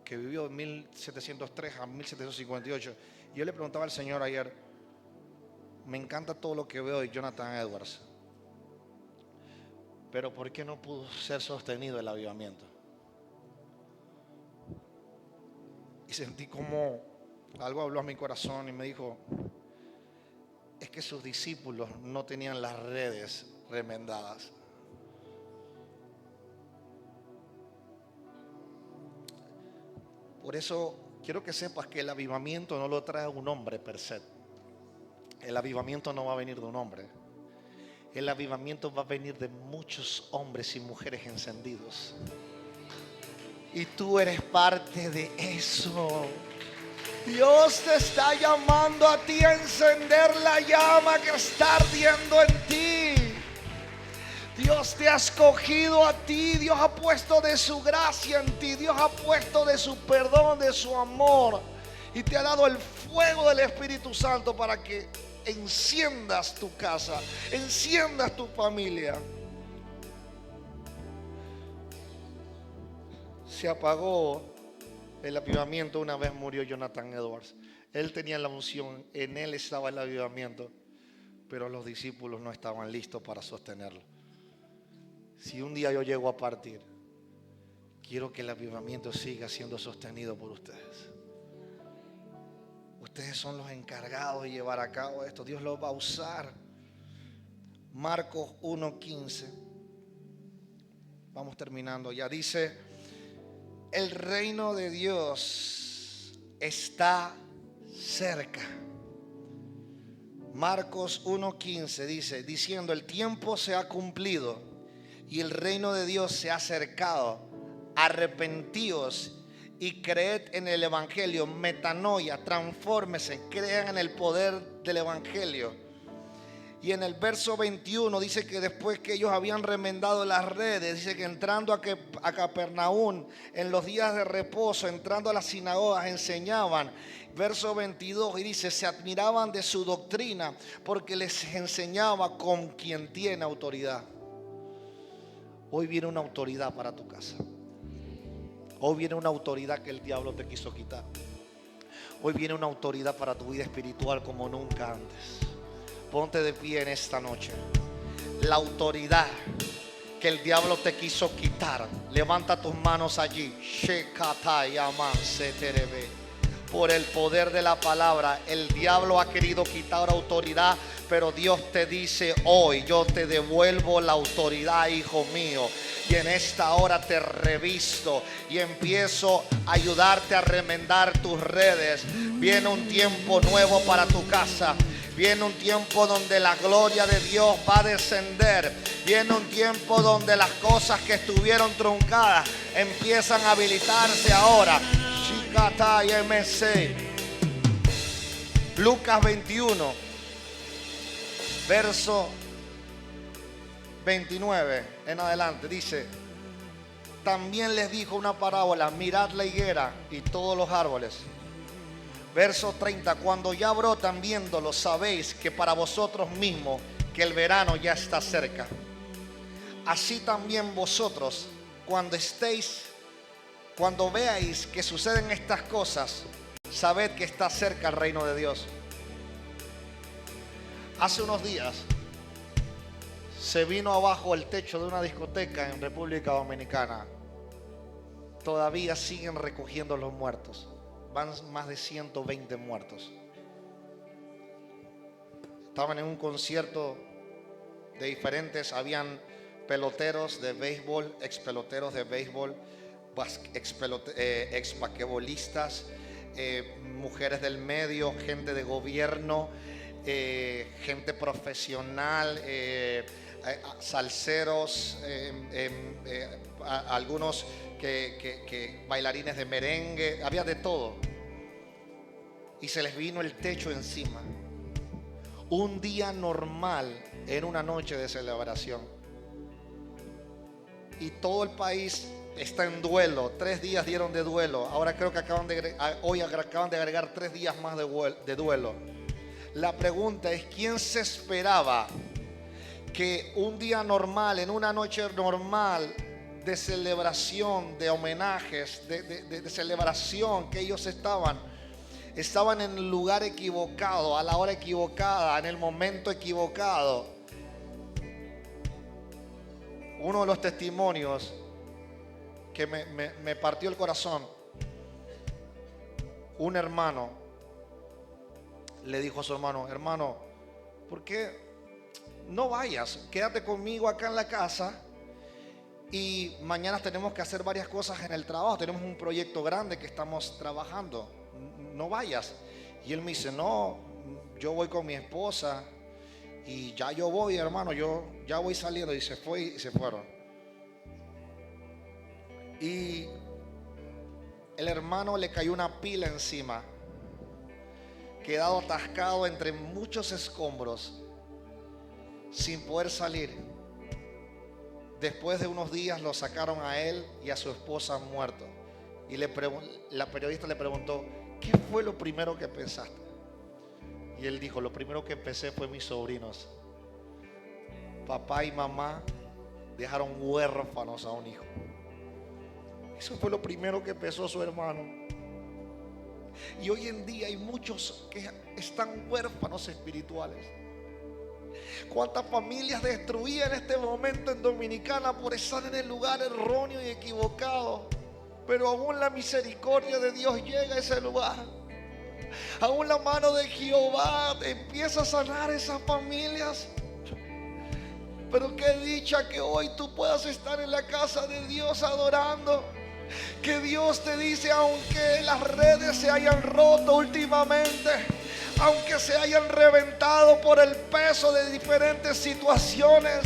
que vivió de 1703 a 1758. Y yo le preguntaba al Señor ayer, me encanta todo lo que veo de Jonathan Edwards, pero ¿por qué no pudo ser sostenido el avivamiento? Y sentí como algo habló a mi corazón y me dijo, es que sus discípulos no tenían las redes remendadas. Por eso quiero que sepas que el avivamiento no lo trae un hombre per se. El avivamiento no va a venir de un hombre. El avivamiento va a venir de muchos hombres y mujeres encendidos. Y tú eres parte de eso. Dios te está llamando a ti a encender la llama que está ardiendo en ti. Dios te ha escogido a ti. Dios ha puesto de su gracia en ti. Dios ha puesto de su perdón, de su amor. Y te ha dado el fuego del Espíritu Santo para que enciendas tu casa, enciendas tu familia. Se apagó el avivamiento una vez murió Jonathan Edwards. Él tenía la unción, en él estaba el avivamiento, pero los discípulos no estaban listos para sostenerlo. Si un día yo llego a partir, quiero que el avivamiento siga siendo sostenido por ustedes. Ustedes son los encargados de llevar a cabo esto. Dios los va a usar. Marcos 1:15. Vamos terminando ya. Dice, el reino de Dios está cerca. Marcos 1:15 dice, diciendo, el tiempo se ha cumplido y el reino de Dios se ha acercado. Arrepentíos y creed en el evangelio. Metanoia, transfórmese, crean en el poder del evangelio. Y en el verso 21 dice que después que ellos habían remendado las redes, dice que entrando a Capernaum en los días de reposo, entrando a las sinagogas, enseñaban. Verso 22 y dice, se admiraban de su doctrina porque les enseñaba con quien tiene autoridad. Hoy viene una autoridad para tu casa. Hoy viene una autoridad que el diablo te quiso quitar. Hoy viene una autoridad para tu vida espiritual como nunca antes. Ponte de pie en esta noche. La autoridad que el diablo te quiso quitar, levanta tus manos allí. Por el poder de la palabra, el diablo ha querido quitar autoridad, pero Dios te dice hoy, yo te devuelvo la autoridad, hijo mío. Y en esta hora te revisto y empiezo a ayudarte a remendar tus redes. Viene un tiempo nuevo para tu casa. Viene un tiempo donde la gloria de Dios va a descender. Viene un tiempo donde las cosas que estuvieron truncadas empiezan a habilitarse ahora. Lucas 21, verso 29 en adelante, dice, también les dijo una parábola, mirad la higuera y todos los árboles. Verso 30, cuando ya brotan viéndolo, sabéis que para vosotros mismos que el verano ya está cerca. Así también vosotros, cuando veáis que suceden estas cosas, sabed que está cerca el reino de Dios. Hace unos días se vino abajo el techo de una discoteca en República Dominicana. Todavía siguen recogiendo los muertos. Van más de 120 muertos. Estaban en un concierto de diferentes, habían peloteros de béisbol, ex peloteros de béisbol, ex basquetbolistas, mujeres del medio, gente de gobierno, gente profesional, salseros, algunos que bailarines de merengue, había de todo. Y se les vino el techo encima. Un día normal en una noche de celebración. Y todo el país está en duelo. 3 días dieron de duelo. Ahora creo que hoy acaban de agregar 3 días más de duelo. La pregunta es: ¿quién se esperaba que un día normal, en una noche normal de celebración, de homenajes, de celebración, que ellos estaban en el lugar equivocado, a la hora equivocada, en el momento equivocado? Uno de los testimonios que me partió el corazón, un hermano le dijo a su hermano: hermano, ¿por qué no vayas? Quédate conmigo acá en la casa y mañana tenemos que hacer varias cosas en el trabajo. Tenemos un proyecto grande que estamos trabajando. No vayas. Y él me dice: no, yo voy con mi esposa y ya yo voy, hermano, yo ya voy saliendo. Y se fue y se fueron. Y el hermano le cayó una pila encima, quedado atascado entre muchos escombros, sin poder salir. Después de unos días lo sacaron a él y a su esposa muertos. Y la periodista le preguntó: ¿qué fue lo primero que pensaste? Y él dijo: lo primero que pensé fue mis sobrinos. Papá y mamá dejaron huérfanos a un hijo. Eso fue lo primero que pensó su hermano. Y hoy en día hay muchos que están huérfanos espirituales. ¿Cuántas familias destruidas en este momento en Dominicana por estar en el lugar erróneo y equivocado? Pero aún la misericordia de Dios llega a ese lugar. Aún la mano de Jehová empieza a sanar esas familias. Pero qué dicha que hoy tú puedas estar en la casa de Dios adorando. Que Dios te dice: aunque las redes se hayan roto últimamente, aunque se hayan reventado por el peso de diferentes situaciones,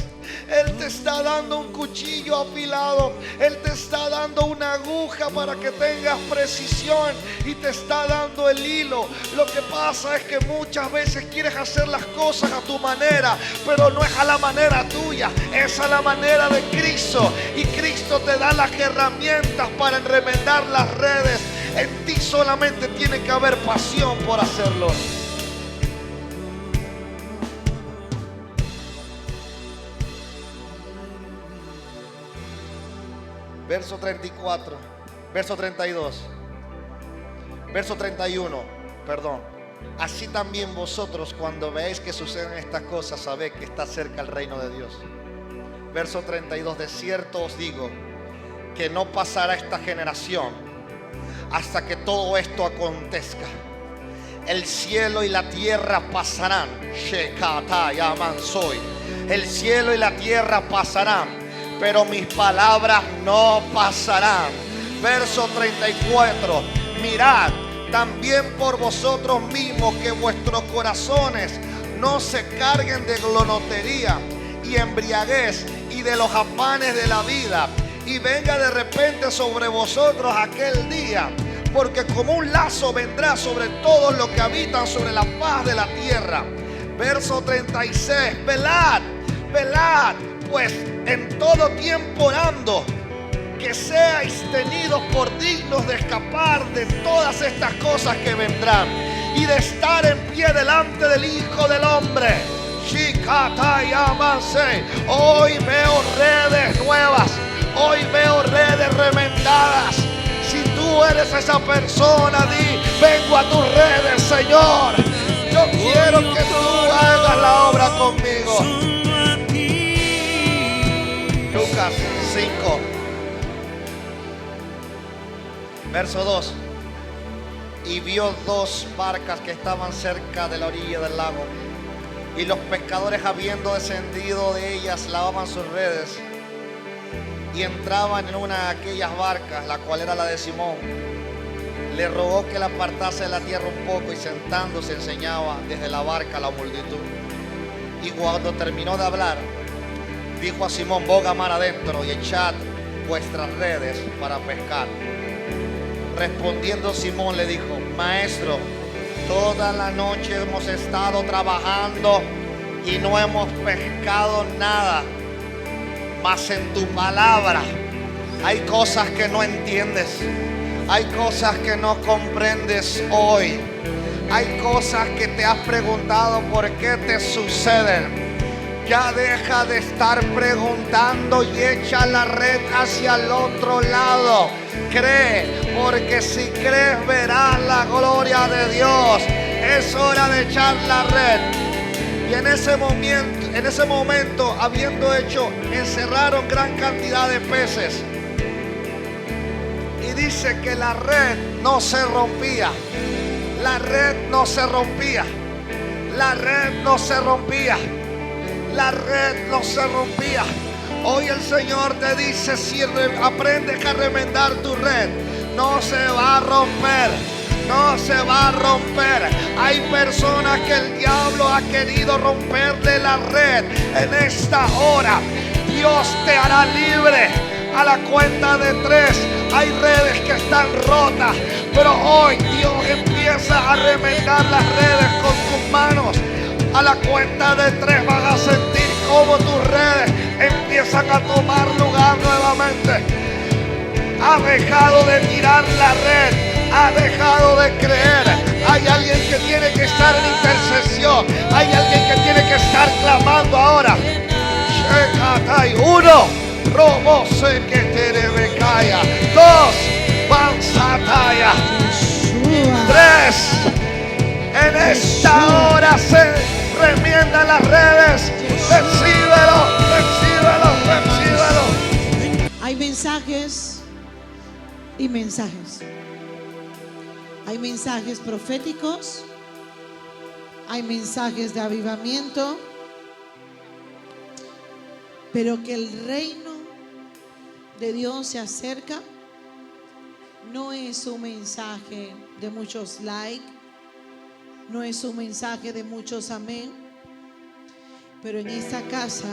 Él te está dando un cuchillo afilado. Él te está dando una aguja para que tengas precisión, y te está dando el hilo. Lo que pasa es que muchas veces quieres hacer las cosas a tu manera, pero no es a la manera tuya, es a la manera de Cristo. Y Cristo te da las herramientas para enremendar las redes. En ti solamente tiene que haber pasión por hacerlo. Verso 34, verso 32, verso 31, perdón. Así también vosotros, cuando veáis que suceden estas cosas, sabed que está cerca el reino de Dios. Verso 32, de cierto os digo que no pasará esta generación hasta que todo esto acontezca. El cielo y la tierra pasarán. El cielo y la tierra pasarán, pero mis palabras no pasarán. Verso 34. Mirad también por vosotros mismos que vuestros corazones no se carguen de glotonería y embriaguez y de los afanes de la vida, y venga de repente sobre vosotros aquel día, porque como un lazo vendrá sobre todos los que habitan sobre la faz de la tierra. Verso 36. Velad, velad pues en todo tiempo orando, que seáis tenidos por dignos de escapar de todas estas cosas que vendrán, y de estar en pie delante del Hijo del Hombre. Hoy veo redes nuevas, hoy veo redes remendadas. Si tú eres esa persona, di: vengo a tus redes, Señor. Yo quiero que tú hagas la obra conmigo. Lucas 5, verso 2. Y vio 2 barcas que estaban cerca de la orilla del lago, Y los pescadores, habiendo descendido de ellas, lavaban sus redes y entraban en una de aquellas barcas, la cual era la de Simón. Le rogó que la apartase de la tierra un poco, y sentándose enseñaba desde la barca a la multitud. Y cuando terminó de hablar, dijo a Simón: boga mar adentro y echad vuestras redes para pescar. Respondiendo Simón le dijo: Maestro, toda la noche hemos estado trabajando y no hemos pescado nada, mas en tu palabra hay cosas que no entiendes, hay cosas que no comprendes hoy, hay cosas que te has preguntado por qué te suceden. Ya deja de estar preguntando y echa la red hacia el otro lado. Cree, porque si crees verás la gloria de Dios. Es hora de echar la red. Y en ese momento, habiendo hecho, encerraron gran cantidad de peces. Y dice que la red no se rompía. La red no se rompía. La red no se rompía. La red no se rompía. Hoy el Señor te dice: si aprendes a remendar tu red, no se va a romper. No se va a romper. Hay personas que el diablo ha querido romperle la red. En esta hora Dios te hará libre. A la cuenta de 3 hay redes que están rotas, pero hoy Dios empieza a remendar las redes con tus manos. A la cuenta de 3 vas a sentir cómo tus redes empiezan a tomar lugar nuevamente. Ha dejado de tirar la red, ha dejado de creer. Hay alguien que tiene que estar en intercesión. Hay alguien que tiene que estar clamando ahora. 1, robo se que te debe calla. 2, panzataya. 3, en esta hora se remienda las redes. Recíbelo, recíbelo, recíbelo. Hay mensajes y mensajes. Hay mensajes proféticos. Hay mensajes de avivamiento. Pero que el reino de Dios se acerca no es un mensaje de muchos likes. No es un mensaje de muchos amén. Pero en esta casa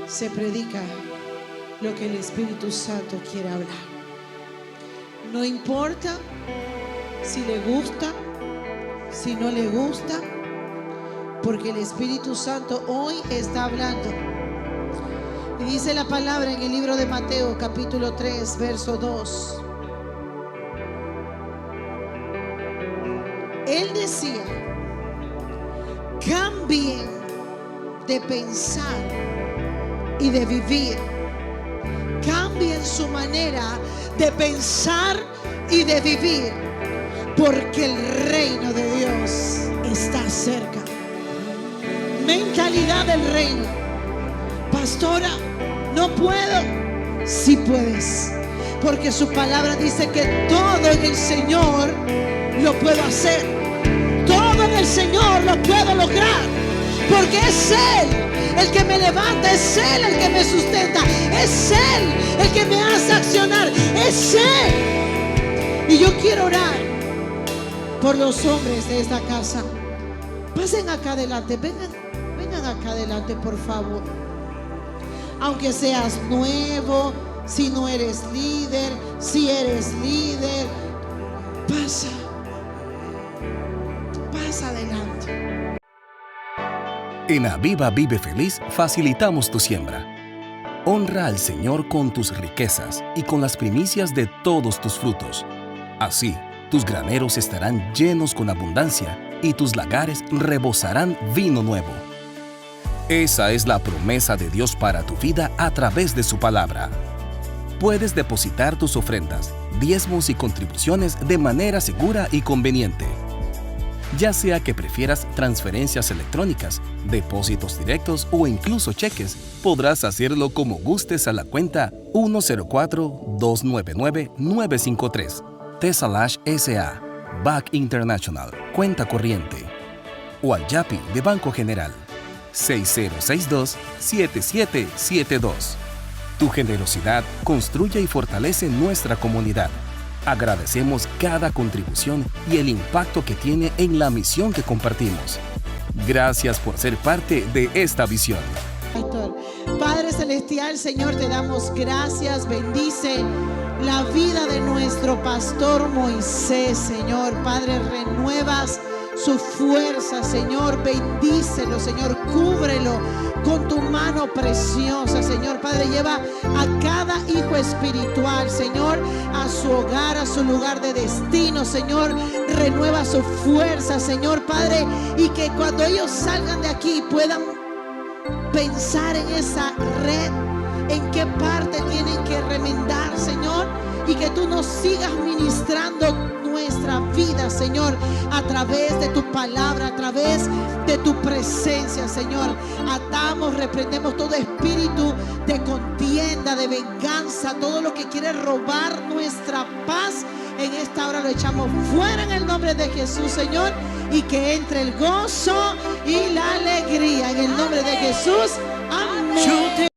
se predica lo que el Espíritu Santo quiere hablar. No importa si le gusta, si no le gusta, porque el Espíritu Santo hoy está hablando. Y dice la palabra en el libro de Mateo, capítulo 3, verso 2. Él decía: cambien de pensar y de vivir. Cambien su manera de pensar y de vivir, porque el reino de Dios está cerca. Mentalidad del reino. Pastora, no puedo. Sí puedes, porque su palabra dice que todo en el Señor lo puedo hacer. Todo en el Señor lo puedo lograr, porque es Él el que me levanta, es Él el que me sustenta, es Él el que me hace accionar, es Él. Y yo quiero orar por los hombres de esta casa. Pasen acá adelante, vengan acá adelante, por favor. Aunque seas nuevo, si no eres líder, si eres líder, pasa adelante. En Aviva Vive Feliz facilitamos tu siembra. Honra al Señor con tus riquezas y con las primicias de todos tus frutos. Así, tus graneros estarán llenos con abundancia y tus lagares rebosarán vino nuevo. Esa es la promesa de Dios para tu vida a través de su palabra. Puedes depositar tus ofrendas, diezmos y contribuciones de manera segura y conveniente. Ya sea que prefieras transferencias electrónicas, depósitos directos o incluso cheques, podrás hacerlo como gustes a la cuenta 104-299-953, Tessalash S.A., BAC International, cuenta corriente o al YAPI de Banco General 6062-7772. Tu generosidad construye y fortalece nuestra comunidad. Agradecemos cada contribución y el impacto que tiene en la misión que compartimos. Gracias por ser parte de esta visión. Padre Celestial, Señor, te damos gracias. Bendice la vida de nuestro pastor Moisés, Señor. Padre, renuevas su fuerza, Señor. Bendícelo, Señor. Cúbrelo con tu mano preciosa, Señor. Padre, lleva a cada hijo espiritual, Señor, a su hogar, a su lugar de destino, Señor. Renueva su fuerza, Señor, Padre, y que cuando ellos salgan de aquí puedan pensar en esa red, en qué parte tienen que remendar, Señor, y que tú nos sigas ministrando nuestra vida, Señor, a través de tu palabra, a través de tu presencia, Señor. Atamos, reprendemos todo espíritu de contienda, de venganza, todo lo que quiere robar nuestra paz. En esta hora lo echamos fuera en el nombre de Jesús, Señor, y que entre el gozo y la alegría en el nombre de Jesús. Amén.